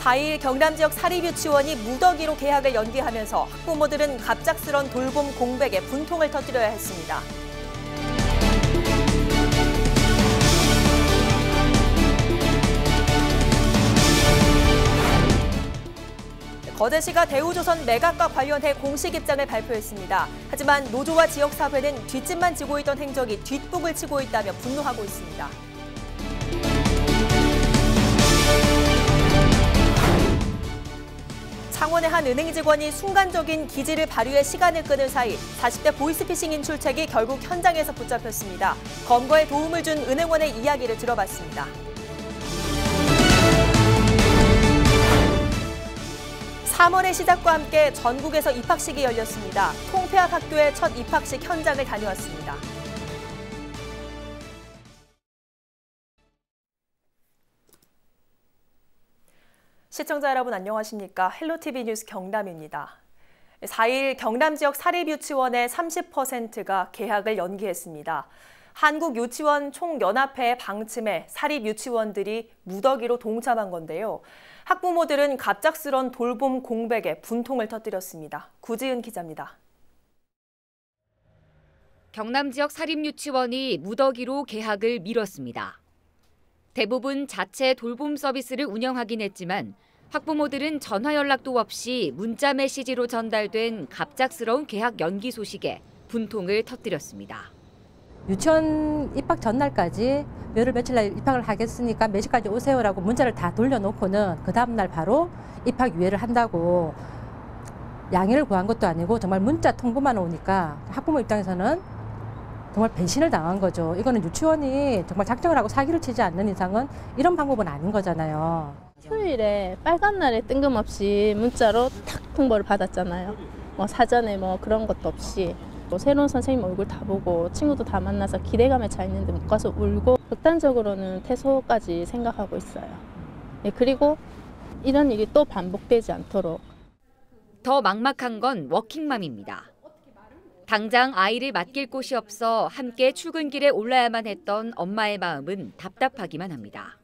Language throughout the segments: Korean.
4일 경남 지역 사립유치원이 무더기로 개학을 연기하면서 학부모들은 갑작스런 돌봄 공백에 분통을 터뜨려야 했습니다. 거제시가 대우조선 매각과 관련해 공식 입장을 발표했습니다. 하지만 노조와 지역사회는 뒷짐만 지고 있던 행적이 뒷북을 치고 있다며 분노하고 있습니다. 창원의 한 은행 직원이 순간적인 기지를 발휘해 시간을 끄는 사이 40대 보이스피싱 인출책이 결국 현장에서 붙잡혔습니다. 검거에 도움을 준 은행원의 이야기를 들어봤습니다. 3월의 시작과 함께 전국에서 입학식이 열렸습니다. 통폐합 학교의 첫 입학식 현장을 다녀왔습니다. 시청자 여러분 안녕하십니까? 헬로티비 뉴스 경남입니다. 4일 경남 지역 사립유치원의 30%가 개학을 연기했습니다. 한국유치원 총연합회의 방침에 사립유치원들이 무더기로 동참한 건데요. 학부모들은 갑작스런 돌봄 공백에 분통을 터뜨렸습니다. 구지은 기자입니다. 경남 지역 사립유치원이 무더기로 개학을 미뤘습니다. 대부분 자체 돌봄 서비스를 운영하긴 했지만 학부모들은 전화 연락도 없이 문자 메시지로 전달된 갑작스러운 개학 연기 소식에 분통을 터뜨렸습니다. 유치원 입학 전날까지 몇월 며칠 날 입학을 하겠으니까 몇 시까지 오세요라고 문자를 다 돌려놓고는 그 다음날 바로 입학 유예를 한다고 양해를 구한 것도 아니고 정말 문자 통보만 오니까 학부모 입장에서는 정말 배신을 당한 거죠. 이거는 유치원이 정말 작정을 하고 사기를 치지 않는 이상은 이런 방법은 아닌 거잖아요. 토요일에 빨간 날에 뜬금없이 문자로 탁 통보를 받았잖아요. 뭐 사전에 뭐 그런 것도 없이 또 새로운 선생님 얼굴 다 보고 친구도 다 만나서 기대감에 차 있는데 못 가서 울고 극단적으로는 퇴소까지 생각하고 있어요. 예, 그리고 이런 일이 또 반복되지 않도록. 더 막막한 건 워킹맘입니다. 당장 아이를 맡길 곳이 없어 함께 출근길에 올라야만 했던 엄마의 마음은 답답하기만 합니다.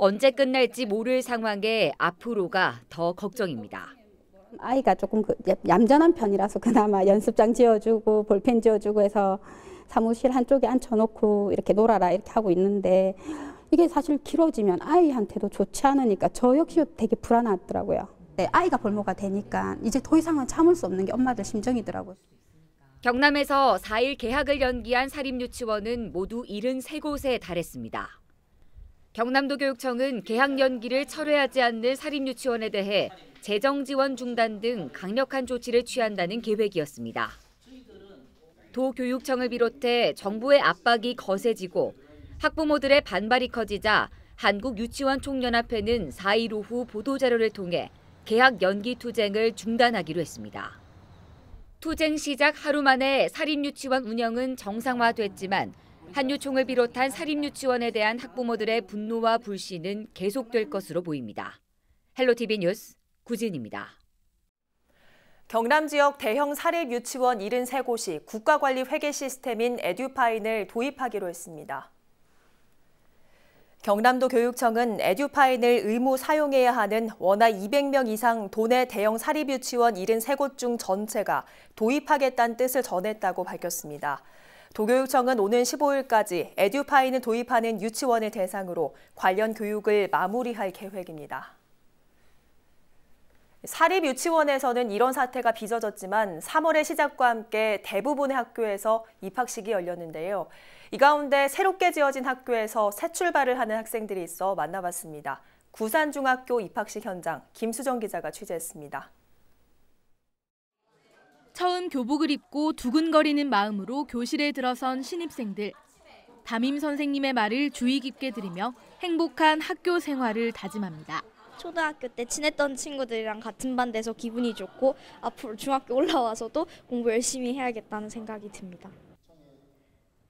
언제 끝날지 모를 상황에 앞으로가 더 걱정입니다. 아이가 조금 얌전한 편이라서 그나마 연습장 지어주고 볼펜 지어주고 해서 사무실 한쪽에 앉혀놓고 이렇게 놀아라 이렇게 하고 있는데 이게 사실 길어지면 아이한테도 좋지 않으니까 저 역시 되게 불안하더라고요. 아이가 볼모가 되니까 이제 더 이상은 참을 수 없는 게 엄마들 심정이더라고요. 경남에서 4일 개학을 연기한 사립유치원은 모두 73곳에 달했습니다. 경남도 교육청은 개학 연기를 철회하지 않는 사립유치원에 대해 재정 지원 중단 등 강력한 조치를 취한다는 계획이었습니다. 도교육청을 비롯해 정부의 압박이 거세지고 학부모들의 반발이 커지자 한국유치원 총연합회는 4일 오후 보도자료를 통해 개학 연기 투쟁을 중단하기로 했습니다. 투쟁 시작 하루 만에 사립유치원 운영은 정상화됐지만 한유총을 비롯한 사립유치원에 대한 학부모들의 분노와 불신은 계속될 것으로 보입니다. 헬로티비 뉴스 구진입니다. 경남 지역 대형 사립유치원 73곳이 국가관리 회계 시스템인 에듀파인을 도입하기로 했습니다. 경남도 교육청은 에듀파인을 의무 사용해야 하는 원화 200명 이상 도내 대형 사립유치원 73곳 중 전체가 도입하겠다는 뜻을 전했다고 밝혔습니다. 도교육청은 오는 15일까지 에듀파인을 도입하는 유치원을 대상으로 관련 교육을 마무리할 계획입니다. 사립유치원에서는 이런 사태가 빚어졌지만 3월의 시작과 함께 대부분의 학교에서 입학식이 열렸는데요. 이 가운데 새롭게 지어진 학교에서 새 출발을 하는 학생들이 있어 만나봤습니다. 구산중학교 입학식 현장 김수정 기자가 취재했습니다. 처음 교복을 입고 두근거리는 마음으로 교실에 들어선 신입생들. 담임 선생님의 말을 주의 깊게 들으며 행복한 학교 생활을 다짐합니다. 초등학교 때 친했던 친구들이랑 같은 반 돼서 기분이 좋고 앞으로 중학교 올라와서도 공부 열심히 해야겠다는 생각이 듭니다.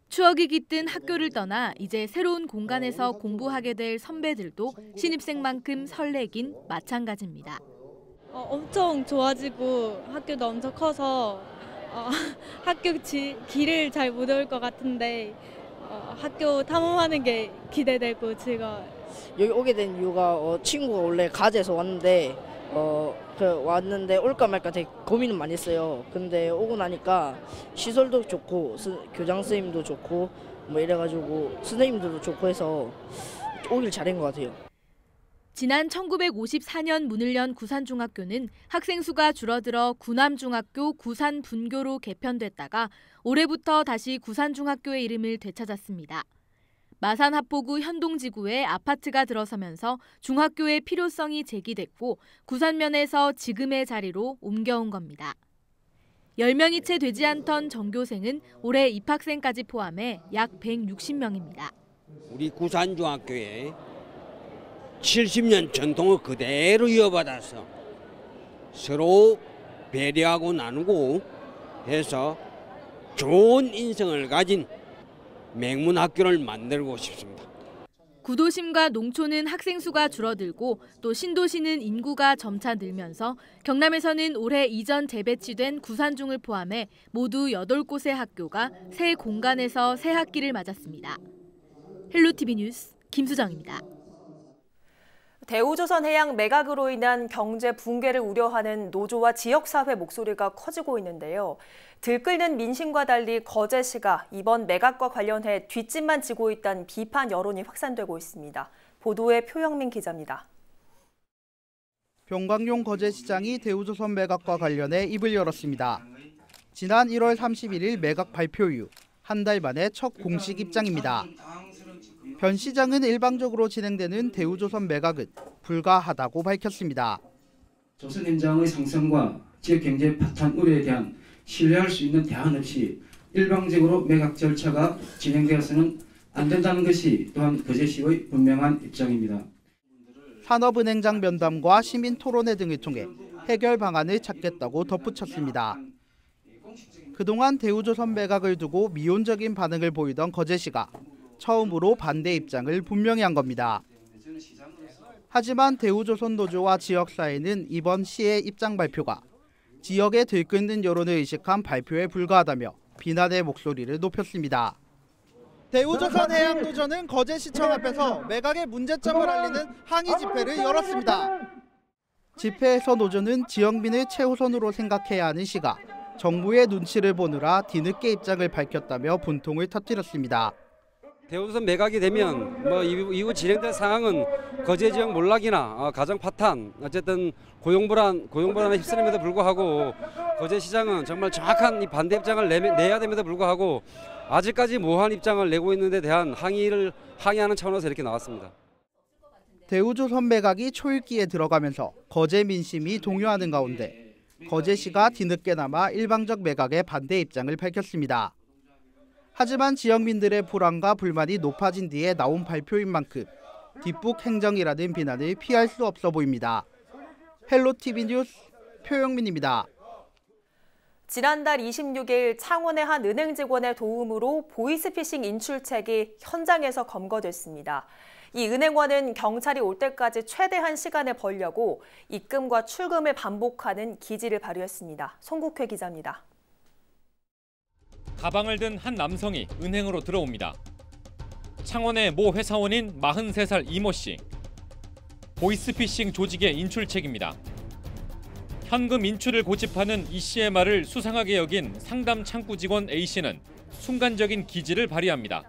추억이 깃든 학교를 떠나 이제 새로운 공간에서 공부하게 될 선배들도 신입생만큼 설레긴 마찬가지입니다. 엄청 좋아지고 학교도 엄청 커서 학교 길을 잘 못 올 것 같은데 학교 탐험하는 게 기대되고 즐거워요. 여기 오게 된 이유가 친구가 원래 가재에서 왔는데 왔는데 올까 말까 되게 고민은 많이 했어요. 근데 오고 나니까 시설도 좋고 교장 선생님도 좋고 뭐 이래가지고 선생님들도 좋고 해서 오길 잘한 것 같아요. 지난 1954년 문을 연 구산중학교는 학생 수가 줄어들어 구남중학교 구산분교로 개편됐다가 올해부터 다시 구산중학교의 이름을 되찾았습니다. 마산합포구 현동지구에 아파트가 들어서면서 중학교의 필요성이 제기됐고 구산면에서 지금의 자리로 옮겨온 겁니다. 10명이 채 되지 않던 전교생은 올해 입학생까지 포함해 약 160명입니다. 우리 구산중학교에 70년 전통을 그대로 이어받아서 서로 배려하고 나누고 해서 좋은 인성을 가진 맹문학교를 만들고 싶습니다. 구도심과 농촌은 학생 수가 줄어들고 또 신도시는 인구가 점차 늘면서 경남에서는 올해 이전 재배치된 구산중을 포함해 모두 8곳의 학교가 새 공간에서 새 학기를 맞았습니다. 헬로티비 뉴스 김수정입니다. 대우조선해양 매각으로 인한 경제 붕괴를 우려하는 노조와 지역사회 목소리가 커지고 있는데요. 들끓는 민심과 달리 거제시가 이번 매각과 관련해 뒷짐만 지고 있다는 비판 여론이 확산되고 있습니다. 보도에 표영민 기자입니다. 병광용 거제시장이 대우조선 매각과 관련해 입을 열었습니다. 지난 1월 31일 매각 발표 이후 한 달 만에 첫 공식 입장입니다. 변 시장은 일방적으로 진행되는 대우조선 매각은 불가하다고 밝혔습니다. 조선 현장의 상승과 지역 경제 파탄 우려에 대한 신뢰할 수 있는 대안 없이 일방적으로 매각 절차가 진행되어서는 안 된다는 것이 또한 거제시의 분명한 입장입니다. 산업은행장 면담과 시민 토론회 등을 통해 해결 방안을 찾겠다고 덧붙였습니다. 그동안 대우조선 매각을 두고 미온적인 반응을 보이던 거제시가 처음으로 반대 입장을 분명히 한 겁니다. 하지만 대우조선 노조와 지역사회는 이번 시의 입장 발표가 지역에 들끓는 여론을 의식한 발표에 불과하다며 비난의 목소리를 높였습니다. 대우조선 해양노조는 거제시청 앞에서 매각의 문제점을 알리는 항의 집회를 열었습니다. 집회에서 노조는 지역민을 최우선으로 생각해야 하는 시가 정부의 눈치를 보느라 뒤늦게 입장을 밝혔다며 분통을 터뜨렸습니다. 대우조선 매각이 되면 이후 진행될 상황은 거제 지역 몰락이나 가정 파탄, 어쨌든 고용불안에 휩쓸림에도 불구하고 거제시장은 정말 정확한 이 반대 입장을 내야 됨에도 불구하고 아직까지 모호한 입장을 내고 있는 데 대한 항의하는 차원에서 이렇게 나왔습니다. 대우조선 매각이 초읽기에 들어가면서 거제 민심이 동요하는 가운데 거제시가 뒤늦게나마 일방적 매각에 반대 입장을 밝혔습니다. 하지만 지역민들의 불안과 불만이 높아진 뒤에 나온 발표인 만큼 뒷북 행정이라는 비난을 피할 수 없어 보입니다. 헬로티비 뉴스 표영민입니다. 지난달 26일 창원의 한 은행 직원의 도움으로 보이스피싱 인출책이 현장에서 검거됐습니다. 이 은행원은 경찰이 올 때까지 최대한 시간을 벌려고 입금과 출금을 반복하는 기지를 발휘했습니다. 송국회 기자입니다. 가방을 든 한 남성이 은행으로 들어옵니다. 창원의 모 회사원인 43살 이모 씨. 보이스피싱 조직의 인출책입니다. 현금 인출을 고집하는 이 씨의 말을 수상하게 여긴 상담 창구 직원 A 씨는 순간적인 기지를 발휘합니다.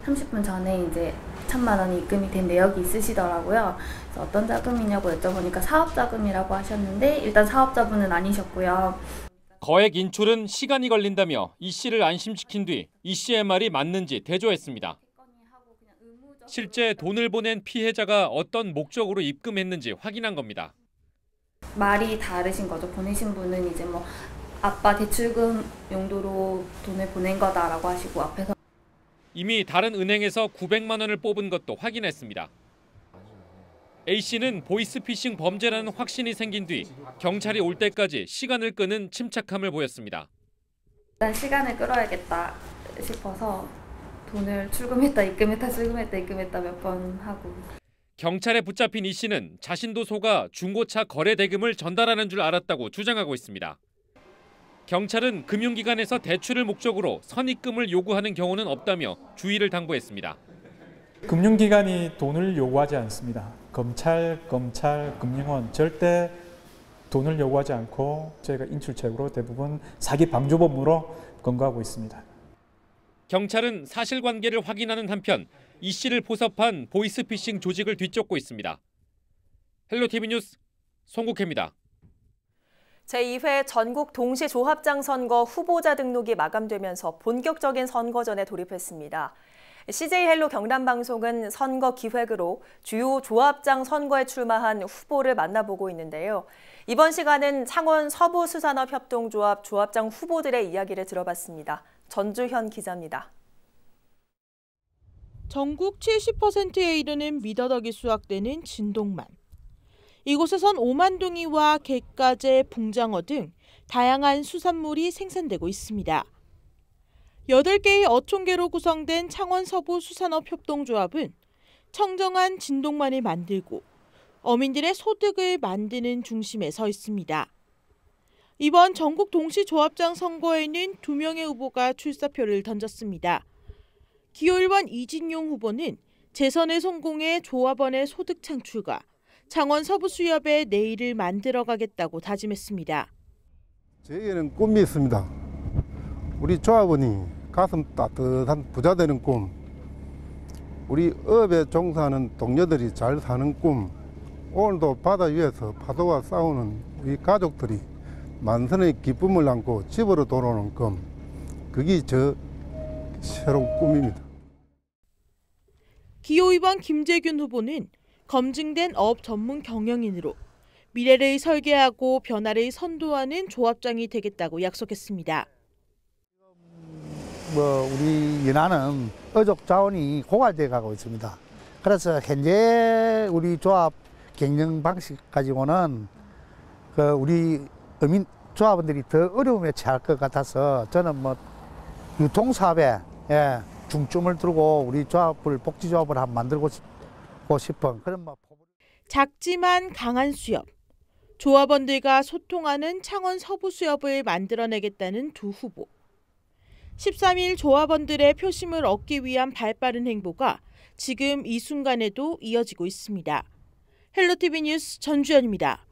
30분 전에 이제 1,000만 원이 입금이 된 내역이 있으시더라고요. 그래서 어떤 자금이냐고 여쭤보니까 사업자금이라고 하셨는데 일단 사업자분은 아니셨고요. 거액 인출은 시간이 걸린다며 이 씨를 안심시킨 뒤 이 씨의 말이 맞는지 대조했습니다. 실제 돈을 보낸 피해자가 어떤 목적으로 입금했는지 확인한 겁니다. 말이 다르신 거죠. 보내신 분은 이제 아빠 대출금 용도로 돈을 보낸 거다라고 하시고 앞에서 이미 다른 은행에서 900만 원을 뽑은 것도 확인했습니다. A씨는 보이스피싱 범죄라는 확신이 생긴 뒤 경찰이 올 때까지 시간을 끄는 침착함을 보였습니다. 일단 시간을 끌어야겠다 싶어서 돈을 출금했다 입금했다 출금했다 입금했다 몇 번 하고. 경찰에 붙잡힌 이 씨는 자신도 속아 중고차 거래 대금을 전달하는 줄 알았다고 주장하고 있습니다. 경찰은 금융기관에서 대출을 목적으로 선입금을 요구하는 경우는 없다며 주의를 당부했습니다. 금융기관이 돈을 요구하지 않습니다. 검찰, 금융원 절대 돈을 요구하지 않고 저희가 인출책으로 대부분 사기 방조범으로 검거하고 있습니다. 경찰은 사실관계를 확인하는 한편 이 씨를 포섭한 보이스피싱 조직을 뒤쫓고 있습니다. 헬로티비 뉴스 송국혜입니다. 제2회 전국 동시조합장 선거 후보자 등록이 마감되면서 본격적인 선거전에 돌입했습니다. CJ 헬로 경남방송은 선거 기획으로 주요 조합장 선거에 출마한 후보를 만나보고 있는데요. 이번 시간은 창원 서부수산업협동조합 조합장 후보들의 이야기를 들어봤습니다. 전주현 기자입니다. 전국 70%에 이르는 미더덕이 수확되는 진동만. 이곳에선 오만둥이와 갯가재, 붕장어 등 다양한 수산물이 생산되고 있습니다. 8개의 어촌계로 구성된 창원 서부수산업협동조합은 청정한 진동만을 만들고 어민들의 소득을 만드는 중심에 서 있습니다. 이번 전국 동시조합장 선거에는 2명의 후보가 출사표를 던졌습니다. 기호 1번 이진용 후보는 재선에 성공해 조합원의 소득 창출과 창원 서부수협의 내일을 만들어가겠다고 다짐했습니다. 저에게는 꿈이 있습니다. 우리 조합원이 가슴 따뜻한 부자 되는 꿈, 우리 업에 종사하는 동료들이 잘 사는 꿈, 오늘도 바다 위에서 파도와 싸우는 우리 가족들이 만선의 기쁨을 안고 집으로 돌아오는 꿈, 그게 저 새로운 꿈입니다. 기호 2번 김재균 후보는 검증된 업 전문 경영인으로 미래를 설계하고 변화를 선도하는 조합장이 되겠다고 약속했습니다. 우리 연안은 어족 자원이 고갈돼 가고 있습니다. 그래서 현재 우리 조합 경영 방식 가지고는 우리 어민 조합원들이 더 어려움에 처할 것 같아서 저는 유통사업에 중점을 두고 우리 조합을 복지조합을 한번 만들고 싶은 그런 작지만 강한 수협, 조합원들과 소통하는 창원 서부수협을 만들어내겠다는 두 후보. 13일 조합원들의 표심을 얻기 위한 발빠른 행보가 지금 이 순간에도 이어지고 있습니다. 헬로티비 뉴스 전주현입니다.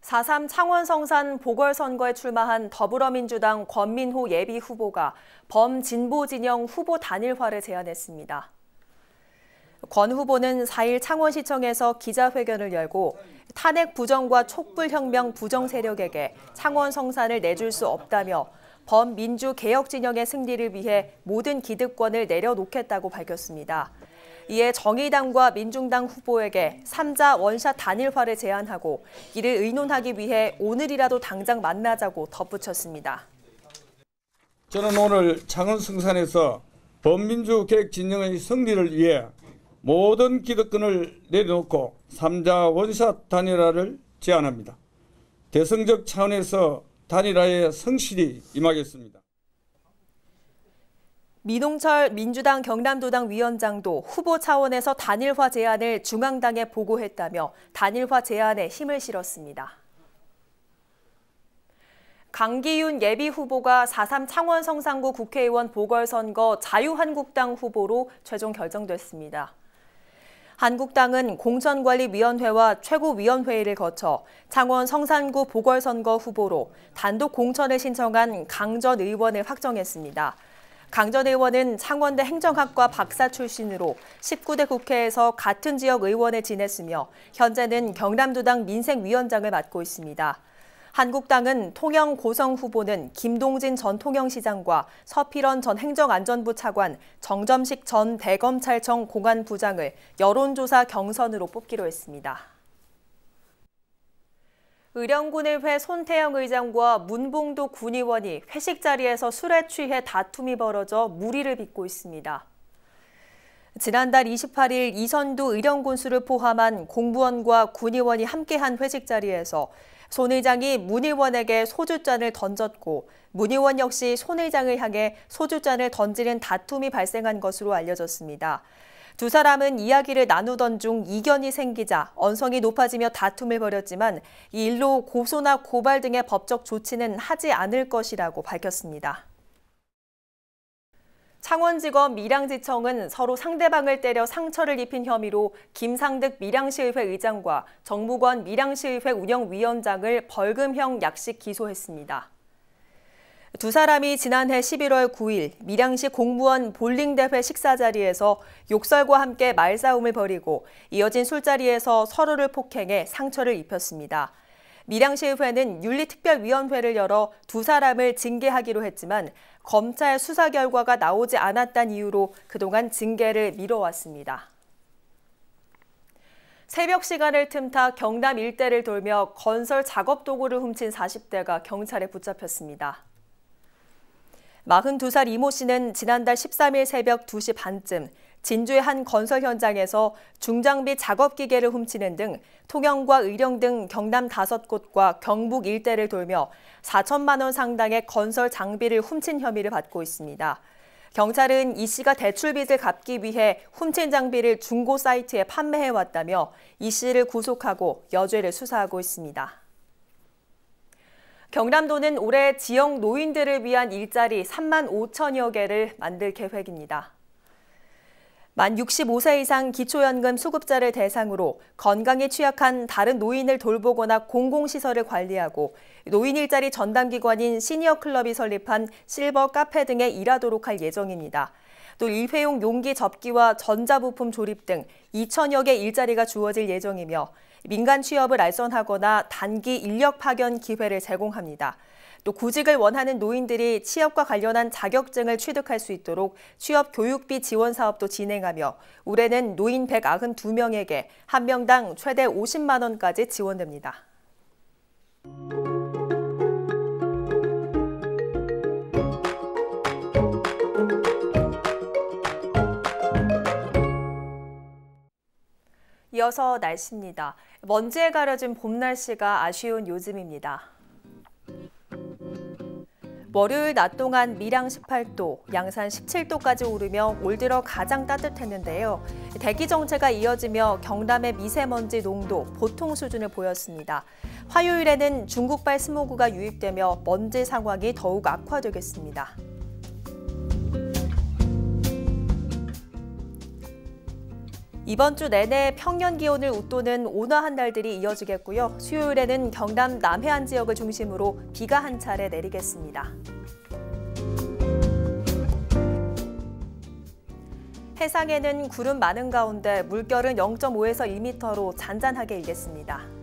(4.3) 창원 성산 보궐선거에 출마한 더불어민주당 권민호 예비후보가 범진보 진영 후보 단일화를 제안했습니다. 권 후보는 4일 창원시청에서 기자회견을 열고 탄핵 부정과 촛불혁명 부정 세력에게 창원 성산을 내줄 수 없다며 범민주 개혁 진영의 승리를 위해 모든 기득권을 내려놓겠다고 밝혔습니다. 이에 정의당과 민중당 후보에게 3자 원샷 단일화를 제안하고 이를 의논하기 위해 오늘이라도 당장 만나자고 덧붙였습니다. 저는 오늘 창원 성산에서 범민주 개혁 진영의 승리를 위해 모든 기득권을 내려놓고 3자 원샷 단일화를 제안합니다. 대승적 차원에서 단일화에 성실히 임하겠습니다. 민홍철 민주당 경남도당 위원장도 후보 차원에서 단일화 제안을 중앙당에 보고했다며 단일화 제안에 힘을 실었습니다. 강기윤 예비후보가 4.3 창원 성산구 국회의원 보궐선거 자유한국당 후보로 최종 결정됐습니다. 한국당은 공천관리위원회와 최고위원회의를 거쳐 창원 성산구 보궐선거 후보로 단독 공천을 신청한 강 전 의원을 확정했습니다. 강 전 의원은 창원대 행정학과 박사 출신으로 19대 국회에서 같은 지역 의원을 지냈으며 현재는 경남도당 민생위원장을 맡고 있습니다. 한국당은 통영 고성 후보는 김동진 전 통영시장과 서필원 전 행정안전부 차관, 정점식 전 대검찰청 공안부장을 여론조사 경선으로 뽑기로 했습니다. 의령군의회 손태영 의장과 문봉도 군의원이 회식 자리에서 술에 취해 다툼이 벌어져 물의를 빚고 있습니다. 지난달 28일 이선두 의령군수를 포함한 공무원과 군의원이 함께한 회식 자리에서 손 의장이 문 의원에게 소주잔을 던졌고 문 의원 역시 손 의장을 향해 소주잔을 던지는 다툼이 발생한 것으로 알려졌습니다. 두 사람은 이야기를 나누던 중 이견이 생기자 언성이 높아지며 다툼을 벌였지만 이 일로 고소나 고발 등의 법적 조치는 하지 않을 것이라고 밝혔습니다. 창원지검 밀양지청은 서로 상대방을 때려 상처를 입힌 혐의로 김상득 밀양시의회 의장과 정무권 밀양시의회 운영위원장을 벌금형 약식 기소했습니다. 두 사람이 지난해 11월 9일 밀양시 공무원 볼링대회 식사 자리에서 욕설과 함께 말싸움을 벌이고 이어진 술자리에서 서로를 폭행해 상처를 입혔습니다. 밀양시의회는 윤리특별위원회를 열어 두 사람을 징계하기로 했지만 검찰 수사 결과가 나오지 않았다는 이유로 그동안 징계를 미뤄왔습니다. 새벽 시간을 틈타 경남 일대를 돌며 건설 작업 도구를 훔친 40대가 경찰에 붙잡혔습니다. 42살 이모 씨는 지난달 13일 새벽 2시 반쯤 진주의 한 건설 현장에서 중장비 작업기계를 훔치는 등 통영과 의령 등 경남 5곳과 경북 일대를 돌며 4천만 원 상당의 건설 장비를 훔친 혐의를 받고 있습니다. 경찰은 이 씨가 대출빚을 갚기 위해 훔친 장비를 중고 사이트에 판매해왔다며 이 씨를 구속하고 여죄를 수사하고 있습니다. 경남도는 올해 지역 노인들을 위한 일자리 3만 5천여 개를 만들 계획입니다. 만 65세 이상 기초연금 수급자를 대상으로 건강에 취약한 다른 노인을 돌보거나 공공시설을 관리하고 노인 일자리 전담기관인 시니어클럽이 설립한 실버 카페 등에 일하도록 할 예정입니다. 또 일회용 용기 접기와 전자부품 조립 등 2천여 개 일자리가 주어질 예정이며 민간 취업을 알선하거나 단기 인력 파견 기회를 제공합니다. 또 구직을 원하는 노인들이 취업과 관련한 자격증을 취득할 수 있도록 취업 교육비 지원 사업도 진행하며 올해는 노인 192명에게 한 명당 최대 50만 원까지 지원됩니다. 이어서 날씨입니다. 먼지에 가려진 봄 날씨가 아쉬운 요즘입니다. 월요일 낮 동안 밀양 18도, 양산 17도까지 오르며 올 들어 가장 따뜻했는데요. 대기 정체가 이어지며 경남의 미세먼지 농도 보통 수준을 보였습니다. 화요일에는 중국발 스모그가 유입되며 먼지 상황이 더욱 악화되겠습니다. 이번 주 내내 평년 기온을 웃도는 온화한 날들이 이어지겠고요. 수요일에는 경남 남해안 지역을 중심으로 비가 한 차례 내리겠습니다. 해상에는 구름 많은 가운데 물결은 0.5에서 1m로 잔잔하게 일겠습니다.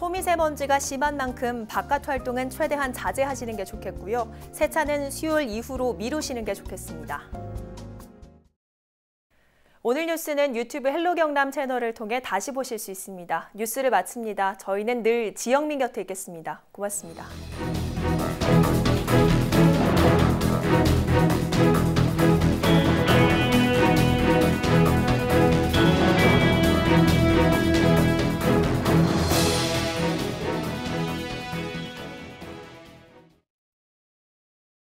초미세먼지가 심한 만큼 바깥 활동은 최대한 자제하시는 게 좋겠고요. 세차는 수요일 이후로 미루시는 게 좋겠습니다. 오늘 뉴스는 유튜브 헬로 경남 채널을 통해 다시 보실 수 있습니다. 뉴스를 마칩니다. 저희는 늘 지영민 곁에 있겠습니다. 고맙습니다.